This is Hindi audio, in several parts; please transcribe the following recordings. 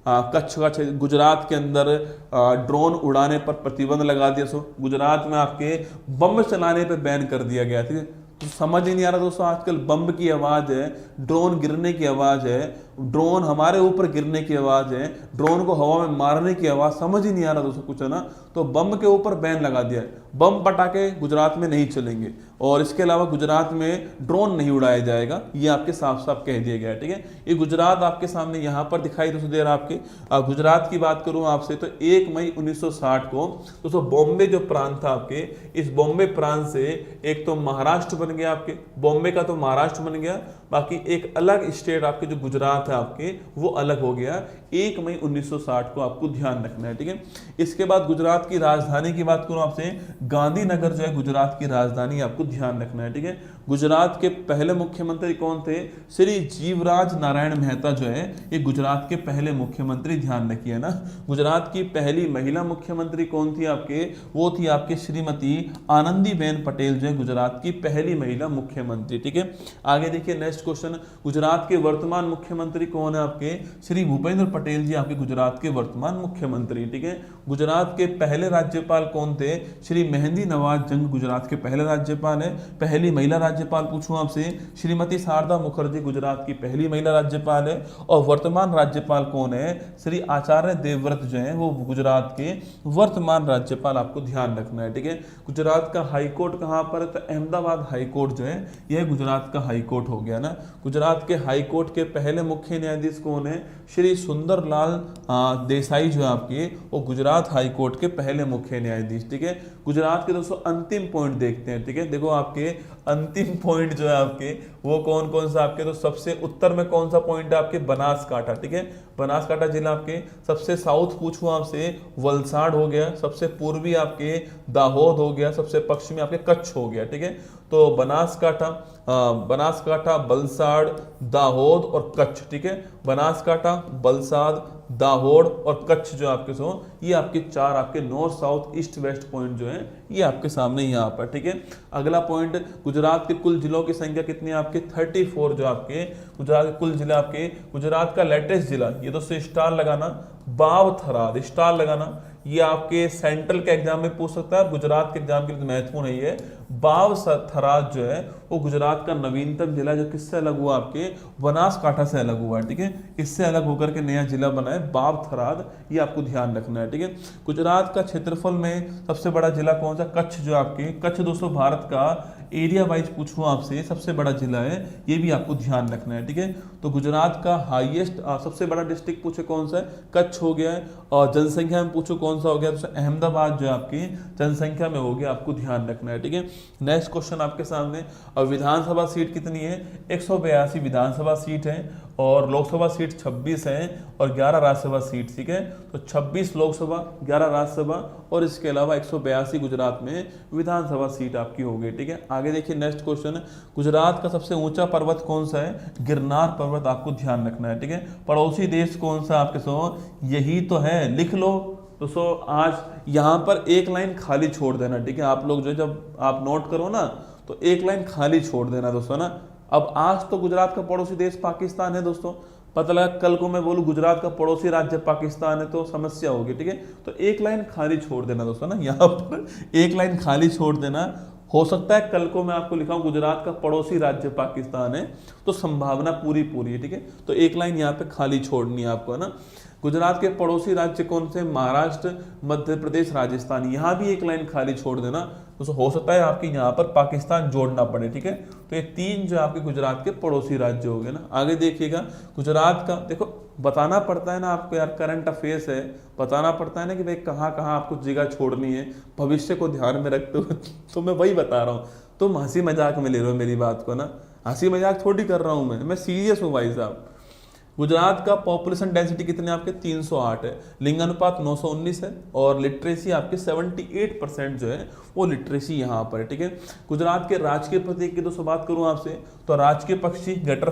कच्छ का गुजरात के अंदर ड्रोन उड़ाने पर प्रतिबंध लगा दिया। सो गुजरात में आपके बम चलाने पर बैन कर दिया गया। ठीक है, तो समझ ही नहीं आ रहा दोस्तों, आजकल बम की आवाज है, ड्रोन गिरने की आवाज है, ड्रोन हमारे ऊपर गिरने की आवाज है, ड्रोन को हवा में मारने की आवाज, समझ ही नहीं आ रहा दोस्तों कुछ, है ना। तो बम के ऊपर बैन लगा दिया है, बम पटाखे गुजरात में नहीं चलेंगे और इसके अलावा गुजरात में ड्रोन नहीं उड़ाया जाएगा, ये आपके साफ साफ कह दिया गया है। ठीक है, ये गुजरात आपके सामने यहाँ पर दिखाई दोस्तों दे रहा है आपके। गुजरात की बात करूँ आपसे तो 1 मई 1960 को दोस्तों बॉम्बे जो प्रांत था आपके, इस बॉम्बे प्रांत से एक तो महाराष्ट्र बन गया आपके, बॉम्बे का तो महाराष्ट्र बन गया, बाकी एक अलग स्टेट आपके जो गुजरात है आपके वो अलग हो गया 1 मई 1960 को, आपको ध्यान रखना है। ठीक है, इसके बाद गुजरात की राजधानी की बात करूं आपसे, गांधीनगर जो है गुजरात की राजधानी, आपको ध्यान रखना है। ठीक है, गुजरात के पहले मुख्यमंत्री कौन थे? श्री जीवराज नारायण मेहता जो है ये गुजरात के पहले मुख्यमंत्री, ध्यान रखिए ना। गुजरात की पहली महिला मुख्यमंत्री कौन थी आपके? वो थी आपके श्रीमती आनंदीबेन पटेल जो है गुजरात की पहली महिला मुख्यमंत्री। ठीक है, आगे देखिए नेक्स्ट क्वेश्चन, गुजरात के वर्तमान मुख्यमंत्री कौन है आपके? श्री भूपेंद्र पटेल जी आपके गुजरात के वर्तमान मुख्यमंत्री। ठीक है, गुजरात के पहले राज्यपाल कौन थे? श्री मेहंदी नवाज जंग गुजरात के पहले राज्यपाल है। पहली महिला राज्यपाल पूछूं आपसे, श्रीमती शारदा मुखर्जी गुजरात की पहली महिला राज्यपाल है। और वर्तमान राज्यपाल कौन है? श्री आचार्य देवव्रत जो है वो गुजरात के वर्तमान राज्यपाल, आपको ध्यान रखना है। ठीक है, गुजरात का हाई कोर्ट कहां पर है? तो अहमदाबाद हाई कोर्ट जो है यह गुजरात का हाई कोर्ट हो गया ना। गुजरात के हाई कोर्ट के पहले मुख्य न्यायाधीश कौन है? श्री सुंदरलाल देसाई जो है आपके वो गुजरात हाई कोर्ट के पहले मुख्य न्यायाधीश। ठीक है, गुजरात के दोस्तों अंतिम पॉइंट देखते हैं। ठीक है, देखो आपके अंतिम पॉइंट जो है आपके वो कौन कौन सा आपके, तो सबसे उत्तर में कौन सा पॉइंट है आपके? बनासकाठा। ठीक है, बनासकाठा जिला आपके, सबसे साउथ पूछूं आपसे वलसाड़ हो गया, सबसे पूर्वी आपके दाहोद हो गया, सबसे पश्चिमी आपके कच्छ हो गया। ठीक है, तो बनासकाठा, वलसाड़, दाहोद और कच्छ। ठीक है, बनासकाठा, वलसाड़, दाहोद और कच्छ जो आपके सो ये आपके चार आपके north south east west point जो है ये आपके सामने यहाँ पर। ठीक है, अगला पॉइंट, गुजरात के कुल जिलों की संख्या कितनी है आपके? 34 जो आपके गुजरात के कुल जिला आपके, गुजरात का लेटेस्ट जिला, ये दोस्तों स्टार लगाना, बावथराद, स्टार लगाना, ये आपके सेंट्रल के एग्जाम में पूछ सकता है, गुजरात के एग्जाम के लिए महत्वपूर्ण है ये। बावथराद जो है वो गुजरात का नवीनतम जिला जो किससे अलग हुआ? आपके बनासकाठा से अलग हुआ है। ठीक है, इससे अलग होकर के नया जिला बना है बावथराद, ये आपको ध्यान रखना है। ठीक है, गुजरात का क्षेत्रफल में सबसे बड़ा जिला कौन सा? कच्छ जो आपके, कच्छ दोस्तों भारत का एरिया वाइज पूछूं आपसे सबसे बड़ा जिला है, ये भी आपको ध्यान रखना है। ठीक है, तो गुजरात का हाईएस्ट सबसे बड़ा डिस्ट्रिक्ट पूछे कौन सा है? कच्छ हो गया है। और जनसंख्या में पूछो कौन सा हो गया? तो अहमदाबाद जो है आपकी जनसंख्या में हो गया, आपको ध्यान रखना है। ठीक है, नेक्स्ट क्वेश्चन आपके सामने, और विधानसभा सीट कितनी है? 182 विधानसभा सीट है और लोकसभा सीट 26 है और 11 राज्यसभा सीट। ठीक है, तो 26 लोकसभा, 11 राज्यसभा और इसके अलावा 182 गुजरात में विधानसभा सीट आपकी हो गई। ठीक है, आगे देखिए नेक्स्ट क्वेश्चन, गुजरात का सबसे ऊंचा पर्वत कौन सा है? गिरनार पर्वत, आपको ध्यान रखना है। ठीक है, पड़ोसी देश कौन सा आपके सो? यही तो है, लिख लो दोस्तों। आज यहाँ पर एक लाइन खाली छोड़ देना। ठीक है, आप लोग जो जब आप नोट करो ना तो एक लाइन खाली छोड़ देना दोस्तों ना। अब आज तो गुजरात का पड़ोसी देश पाकिस्तान है दोस्तों, पता लगा कल को मैं बोलूं गुजरात का पड़ोसी राज्य पाकिस्तान है तो समस्या होगी। ठीक है, तो एक लाइन खाली छोड़ देना दोस्तों ना, यहाँ पर एक लाइन खाली छोड़ देना। हो सकता है कल को मैं आपको लिखाऊं गुजरात का पड़ोसी राज्य पाकिस्तान है, तो संभावना पूरी पूरी है। ठीक है, तो एक लाइन यहाँ पे खाली छोड़नी है आपको, है ना। गुजरात के पड़ोसी राज्य कौन से? महाराष्ट्र, मध्य प्रदेश, राजस्थान, यहाँ भी एक लाइन खाली छोड़ देना। तो हो सकता है आपके यहाँ पर पाकिस्तान जोड़ना पड़े। ठीक है, तो ये 3 जो आपके गुजरात के पड़ोसी राज्य हो गए ना। आगे देखिएगा, गुजरात का देखो बताना पड़ता है ना आपको यार, करंट अफेयर्स है, बताना पड़ता है ना कि भाई कहाँ कहाँ आपको जगह छोड़नी है भविष्य को ध्यान में रखते हुए। तो मैं वही बता रहा हूँ, तुम हंसी मजाक में ले रहे हो मेरी बात को ना, हंसी मजाक थोड़ी कर रहा हूँ मैं सीरियस हूँ भाई साहब। गुजरात का पॉपुलेशन डेंसिटी कितने आपके? 308 है, लिंगानुपात 919 है और लिटरेसी आपके 78% जो है वो लिटरेसी यहाँ पर है। ठीक है, गुजरात के राजकीय प्रतीक की दोस्तों बात करूँ आपसे तो राजकीय पक्षी गटर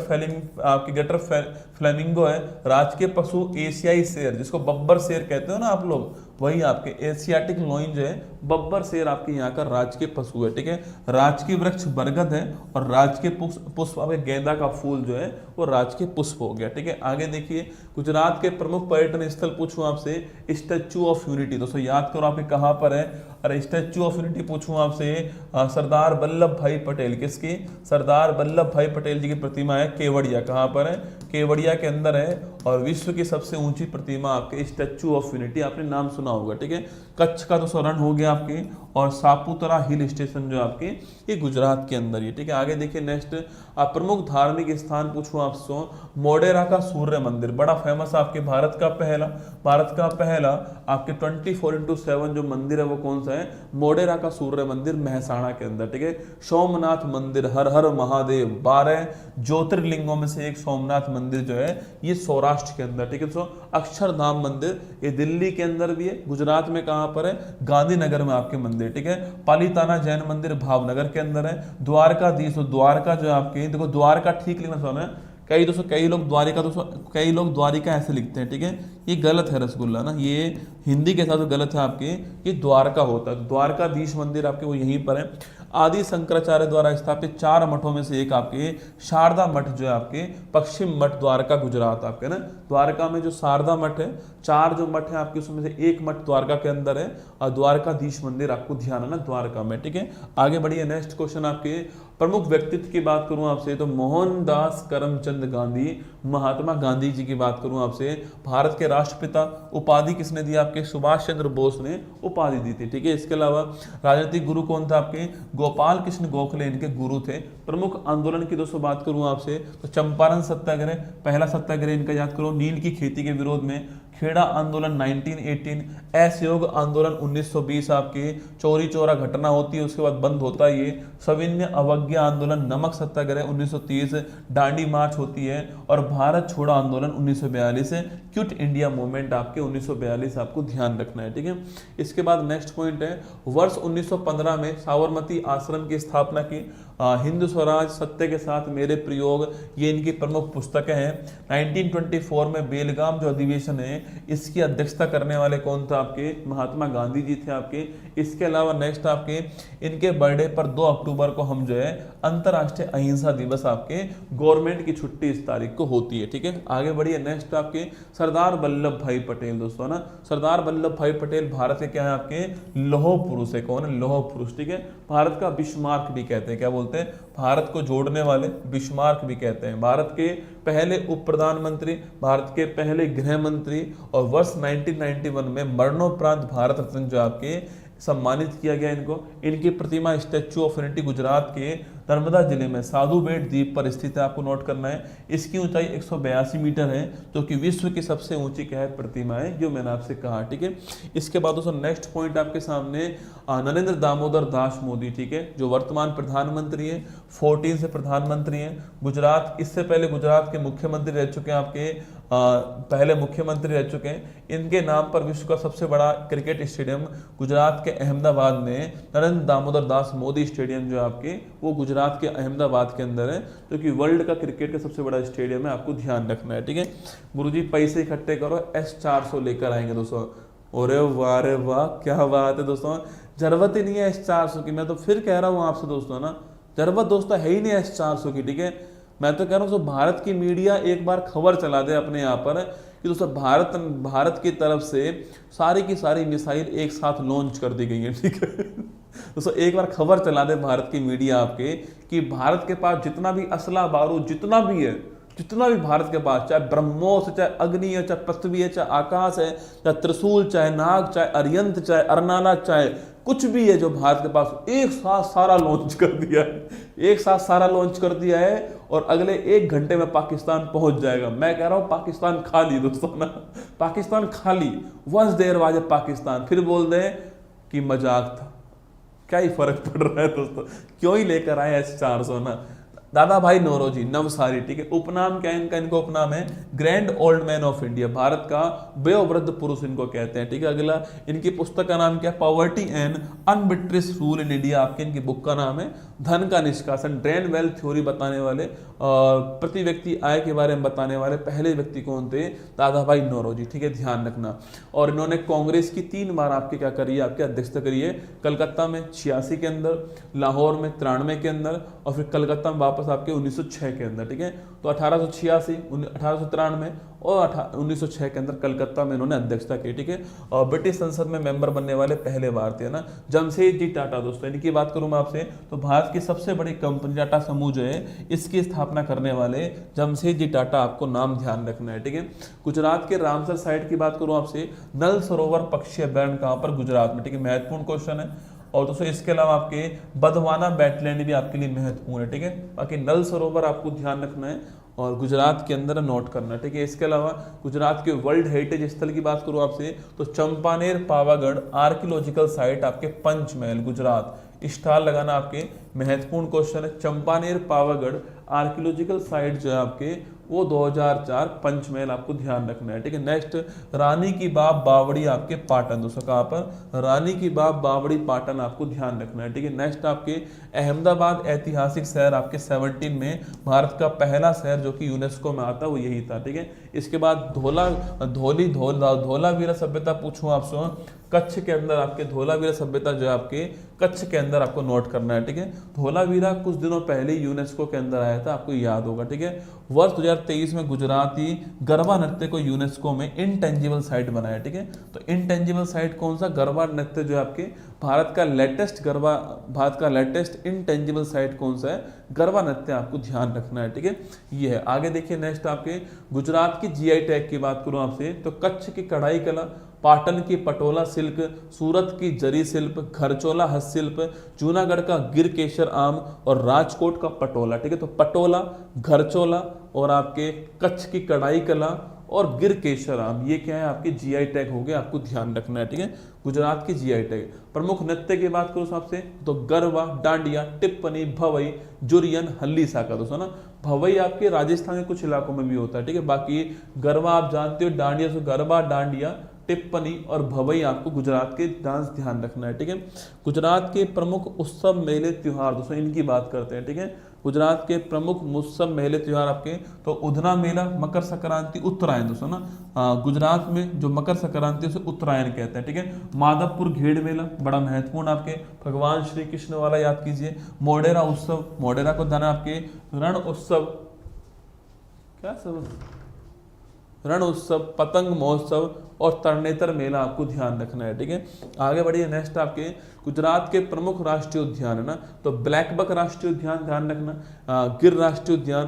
फ्लेमिंगो है। राजकीय पशु एशियाई शेर, जिसको बब्बर शेर कहते हो ना आप लोग, वही आपके एशियाटिक लोइन जो है बब्बर शेर आपके यहाँ का राजकीय पशु है, ठीक है। राजकीय वृक्ष बरगद है और राजकीय पुष्प आपके गेंदा का फूल जो है वो राजकीय पुष्प हो गया, ठीक है। आगे देखिए गुजरात के प्रमुख पर्यटन स्थल पूछूं आपसे, स्टैच्यू ऑफ यूनिटी, दोस्तों याद करो आपके कहाँ पर है। अरे स्टैच्यू ऑफ यूनिटी पूछूं आपसे, सरदार वल्लभ भाई पटेल, किसकी, सरदार वल्लभ भाई पटेल जी की प्रतिमा है केवड़िया, कहाँ पर है, केवड़िया के अंदर है। और विश्व की सबसे ऊंची प्रतिमा आपके स्टैच्यू ऑफ यूनिटी, आपने नाम सुना होगा, ठीक है। कच्छ का तो रण हो गया आपके, और सापुतारा हिल स्टेशन जो आपके ये गुजरात के अंदर ही, ठीक है। आगे देखिए नेक्स्ट, आप प्रमुख धार्मिक स्थान पूछूं आपसे, मोढेरा का सूर्य मंदिर, बड़ा फेमस आपके भारत का पहला आपके 24/7 जो मंदिर है वो कौन सा है, मोढेरा का सूर्य मंदिर महसाणा के अंदर, ठीक है। सोमनाथ मंदिर, हर हर महादेव, 12 ज्योतिर्लिंगों में से एक सोमनाथ मंदिर जो है ये सौराष्ट्र के अंदर, ठीक है। तो अक्षरधाम मंदिर ये दिल्ली के अंदर भी है, गुजरात में कहां पर है, गांधीनगर में आपके मंदिर, ठीक है। पालीताना जैन मंदिर भावनगर के अंदर है। द्वारकाधीश, द्वारका जो आपके, देखो द्वारका ठीक लिखना सुना है, कई लोग द्वारिका, कई लोग द्वारिका ऐसे लिखते हैं, ठीक है, ये गलत है रसगुल्ला ना, ये हिंदी के साथ गलत है आपके, ये द्वारका होता है। द्वारकाधीश मंदिर आपके वो यहीं पर है। आदि शंकराचार्य द्वारा स्थापित 4 मठों में से एक आपके शारदा मठ जो है आपके पश्चिम मठ द्वारका गुजरात आपके ना, द्वारका में जो शारदा मठ है, 4 जो मठ है आपके उसमें से एक मठ द्वारका के अंदर है, और द्वारकाधीश मंदिर आपको ध्यान है ना द्वारका में, ठीक है। आगे बढ़िए नेक्स्ट क्वेश्चन, आपके प्रमुख व्यक्तित्व की बात करूं आपसे तो मोहनदास करमचंद गांधी, महात्मा गांधी जी की बात करूं आपसे, भारत के राष्ट्रपिता उपाधि किसने दी, आपके सुभाष चंद्र बोस ने उपाधि दी थी, ठीक है। इसके अलावा राजनीतिक गुरु कौन था आपके, गोपाल कृष्ण गोखले इनके गुरु थे। प्रमुख आंदोलन की दोस्तों बात करूं आपसे तो चंपारण सत्याग्रह, पहला सत्याग्रह इनका याद करो, नील की खेती के विरोध में। खेड़ा आंदोलन 1918, असहयोग आंदोलन 1920 आपके, चौरी चौरा घटना होती है उसके बाद बंद होता है ये। सविनय अवज्ञा आंदोलन, नमक सत्याग्रह 1930, दांडी मार्च होती है, और भारत छोड़ो आंदोलन 1942 है। क्विट इंडिया मूवमेंट आपके 1942 आपको ध्यान रखना है, ठीक है। इसके बाद नेक्स्ट पॉइंट है, वर्ष 1915 में साबरमती आश्रम की स्थापना की। हिंदू स्वराज, सत्य के साथ मेरे प्रयोग, ये इनकी प्रमुख पुस्तकें हैं। 1924 में बेलगाम जो अधिवेशन है इसकी अध्यक्षता करने वाले कौन था, आपके महात्मा गांधी जी थे आपके। इसके अलावा नेक्स्ट आपके इनके बर्थडे पर 2 अक्टूबर को हम जो है अंतर्राष्ट्रीय अहिंसा दिवस आपके गवर्नमेंट की छुट्टी इस तारीख को होती है, ठीक है। आगे बढ़िए नेक्स्ट आपके सरदार वल्लभ भाई पटेल, दोस्तों ना सरदार वल्लभ भाई पटेल भारत के क्या है, आपके लौह पुरुष है, कौन है, लौह पुरुष, ठीक है। भारत का बिस्मार्क भी कहते हैं, क्या बोलते हैं, भारत को जोड़ने वाले बिस्मार्क भी कहते हैं। भारत के पहले उप प्रधानमंत्री, भारत के पहले गृह मंत्री, और वर्ष 1991 में मरणोपरांत भारत रत्न जो आपके सम्मानित किया गया इनको। इनकी प्रतिमा स्टैच्यू ऑफ यूनिटी गुजरात के नर्मदा जिले में साधु बेट द्वीप पर स्थित है, आपको नोट करना है। इसकी ऊंचाई 182 मीटर है, जो कि विश्व की सबसे ऊंची क्या है, प्रतिमा है, जो मैंने आपसे कहा, ठीक है। इसके बाद दोस्तों नेक्स्ट पॉइंट आपके सामने नरेंद्र दामोदर दास मोदी, ठीक है, जो वर्तमान प्रधानमंत्री है, 14 से प्रधानमंत्री हैं। गुजरात, इससे पहले गुजरात के मुख्यमंत्री रह चुके हैं, आपके पहले मुख्यमंत्री रह चुके हैं। इनके नाम पर विश्व का सबसे बड़ा क्रिकेट स्टेडियम गुजरात के अहमदाबाद में नरेंद्र दामोदर दास मोदी स्टेडियम जो आपके वो गुजरात के अहमदाबाद के अंदर है, जो कि वर्ल्ड का क्रिकेट का सबसे बड़ा स्टेडियम है, आपको ध्यान रखना है, ठीक है। गुरुजी पैसे इकट्ठे करो, S400 लेकर आएंगे दोस्तों। अरे वाह रे वाह, क्या बात है दोस्तों, जरूरत ही नहीं है S400 की, मैं तो फिर कह रहा हूँ आपसे दोस्तों ना, जरूरत दोस्तों है ही नहीं S400 की, ठीक है। मैं तो कह रहा हूँ भारत की मीडिया एक बार खबर चला दे अपने यहाँ पर कि दोस्तों भारत की तरफ से सारी की सारी मिसाइल एक साथ लॉन्च कर दी गई है, ठीक है। दोस्तों एक बार खबर चला दे भारत की मीडिया आपके कि भारत के पास जितना भी असला बारूद जितना भी है, जितना भी भारत के पास, चाहे ब्रह्मोस, चाहे अग्नि है, चाहे पृथ्वी है, चाहे आकाश है, चाहे त्रिशूल, चाहे नाग, चाहे अरियंत, चाहे अरनाना, चाहे कुछ भी है जो भारत के पास, एक साथ सारा लॉन्च कर दिया है, एक साथ सारा लॉन्च कर दिया है, और अगले 1 घंटे में पाकिस्तान पहुंच जाएगा। मैं कह रहा हूं पाकिस्तान खाली दोस्तों ना, पाकिस्तान खाली, वंस देर वाजे पाकिस्तान, फिर बोल दें कि मजाक था, क्या ही फर्क पड़ रहा है दोस्तों, क्यों ही लेकर आए S400 ना। दादा भाई नौरोजी नवसारी, ठीक है। उपनाम क्या है इनका, इनको उपनाम है grand old man of India, Bharat का वयोवृद्ध पुरुष इनको कहते हैं, ठीक है। अगला इनकी पुस्तक का नाम क्या है, poverty and unbritish rule in India, आपके इनकी बुक का नाम है धन का निष्कासन, ड्रेन वेल्थ थ्योरी बताने वाले और प्रति व्यक्ति आय के बारे में बताने वाले पहले व्यक्ति कौन थे, दादा भाई नौरोजी, ठीक है, ध्यान रखना। और इन्होंने कांग्रेस की 3 बार आपके क्या करी है, आपके अध्यक्षता करी है, कलकत्ता में 86 के अंदर, लाहौर में 93 के अंदर, और फिर कलकत्ता में वापस आपके 1906 के अंदर, ठीक है। तो 1886, 1893 और 1906 के अंदर कलकत्ता में इन्होंने अध्यक्षता की, ठीक है। और ब्रिटिश संसद में मेंबर बनने वाले पहले भारतीय ना जमशेदजी टाटा, दोस्तों इनकी बात करूं मैं आपसे तो भारत की सबसे बड़ी कंपनी टाटा समूह जो है इसकी स्थापना करने वाले जमशेदजी टाटा, आपको नाम ध्यान रखना है, ठीक है। गुजरात के रामसर साइट की बात करूं आपसे, नल सरोवर पक्षी अभ्यारण्य कहां पर, गुजरात में, ठीक है, महत्वपूर्ण क्वेश्चन है। और दोस्तों इसके अलावा आपके बधवाना वेटलैंड भी आपके लिए महत्वपूर्ण है, ठीक है। बाकी नल सरोवर आपको ध्यान रखना है और गुजरात के अंदर नोट करना, ठीक है। इसके अलावा गुजरात के वर्ल्ड हेरिटेज स्थल की बात करूं आपसे तो चंपानेर पावागढ़ आर्कियोलॉजिकल साइट आपके पंचमहल गुजरात, स्टार लगाना आपके महत्वपूर्ण क्वेश्चन है। चंपानेर पावागढ़ आर्कियोलॉजिकल साइट जो है आपके वो 2004 पंचमहल, आपको ध्यान रखना है, ठीक है। नेक्स्ट रानी की बाव बावड़ी आपके पाटन, दोस्तों कहाँ पर, रानी की बाव बावड़ी पाटन, आपको ध्यान रखना है, ठीक है। नेक्स्ट आपके अहमदाबाद ऐतिहासिक शहर आपके 17 में भारत का पहला शहर जो कि यूनेस्को में आता है वो यही था, ठीक है। इसके बाद धोलावीरा सभ्यता पूछूं आपसे, कच्छ के अंदर आपके धोलावीरा सभ्यता जो है आपके कच्छ के अंदर आपको नोट करना है, ठीक है। धोलावीरा कुछ दिनों पहले यूनेस्को के अंदर आया था, आपको याद होगा, ठीक है। वर्ष 2023 में गुजराती गरबा नृत्य को यूनेस्को में इंटेंजिबल साइट बनाया, ठीक है। तो इंटेंजिबल साइट कौन सा, गरबा नृत्य जो है आपके भारत का लेटेस्ट इंटेंजिबल साइट कौन सा है, गरबा नृत्य, आपको ध्यान रखना है, ठीक है। ये है। आगे देखिए नेक्स्ट आपके गुजरात की जीआई टैग की बात करूं आपसे तो कच्छ की कढ़ाई कला, पाटन की पटोला सिल्क, सूरत की जरी शिल्प, घरचोला हस्तशिल्प, जूनागढ़ का गिर केसर आम और राजकोट का पटोला, ठीक है। तो पटोला, घरचोला और आपके कच्छ की कढ़ाई कला और गिर केसर आम, ये क्या है आपके जीआई टैग हो गए, आपको ध्यान रखना है, ठीक है। गुजरात की जीआई टैग। प्रमुख नृत्य की बात करूं आपसे तो गरबा, डांडिया, टिप्पणी, भवई, जुरियन, हल्ली साका, दोस्तों ना भवई आपके राजस्थान के कुछ इलाकों में भी होता है, ठीक है। बाकी गरबा आप जानते हो, डांडिया से गरबा, डांडिया, टिप्पणी और भवई आपको गुजरात के डांस ध्यान रखना है, ठीक है। गुजरात के प्रमुख उत्सव मेले त्योहार, दोस्तों इनकी बात करते हैं, ठीक है। गुजरात के प्रमुख उत्सव मेले त्योहार आपके तो उधना मेला, मकर संक्रांति, उत्तरायण, दोस्तों ना गुजरात में जो मकर संक्रांति उसे उत्तरायण कहते हैं, ठीक है। माधवपुर घेड़ मेला बड़ा महत्वपूर्ण आपके भगवान श्री कृष्ण वाला याद कीजिए। मोढेरा उत्सव, मोढेरा को दाना आपके रण उत्सव, क्या सब, रण उत्सव, पतंग महोत्सव और तरनेतर मेला, आपको ध्यान रखना है, ठीक है। आगे बढ़िए नेक्स्ट आपके गुजरात के प्रमुख राष्ट्रीय उद्यान है ना तो ब्लैकबक राष्ट्रीय उद्यान ध्यान रखना, गिर राष्ट्रीय उद्यान,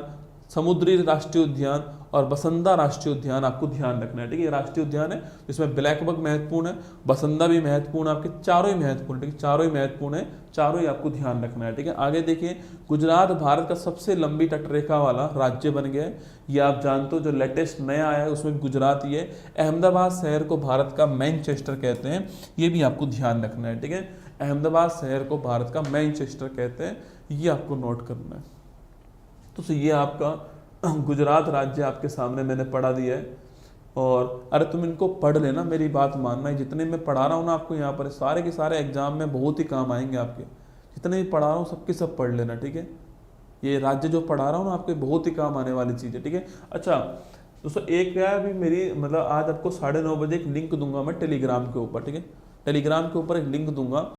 समुद्री राष्ट्रीय उद्यान और बसंदा राष्ट्रीय उद्यान, आपको ध्यान रखना है, ठीक है। ये राष्ट्रीय उद्यान है जिसमें ब्लैकबक महत्वपूर्ण है, बसंदा भी महत्वपूर्ण, आपके चारों ही महत्वपूर्ण, ठीक है, चारों ही महत्वपूर्ण है, चारों ही आपको ध्यान रखना है, ठीक है। आगे देखिए गुजरात भारत का सबसे लंबी तटरेखा वाला राज्य बन गया है, ये आप जानते हो। जो लेटेस्ट नया आया है उसमें भी गुजरात ही है। अहमदाबाद शहर को भारत का मैनचेस्टर कहते हैं, ये भी आपको ध्यान रखना है, ठीक है। अहमदाबाद शहर को भारत का मैनचेस्टर कहते हैं, ये आपको नोट करना है। तो ये आपका गुजरात राज्य आपके सामने मैंने पढ़ा दिया है। और अरे तुम इनको पढ़ लेना, मेरी बात मानना है, जितने मैं पढ़ा रहा हूँ ना आपको यहाँ पर सारे के सारे एग्जाम में बहुत ही काम आएंगे आपके, जितने भी पढ़ा रहा हूँ सबके सब पढ़ लेना, ठीक है। ये राज्य जो पढ़ा रहा हूँ ना आपके बहुत ही काम आने वाली चीज़ है, ठीक है। अच्छा दोस्तों एक क्या है, अभी मेरी मतलब आज आपको 9:30 बजे एक लिंक दूंगा मैं टेलीग्राम के ऊपर, ठीक है। टेलीग्राम के ऊपर एक लिंक दूंगा,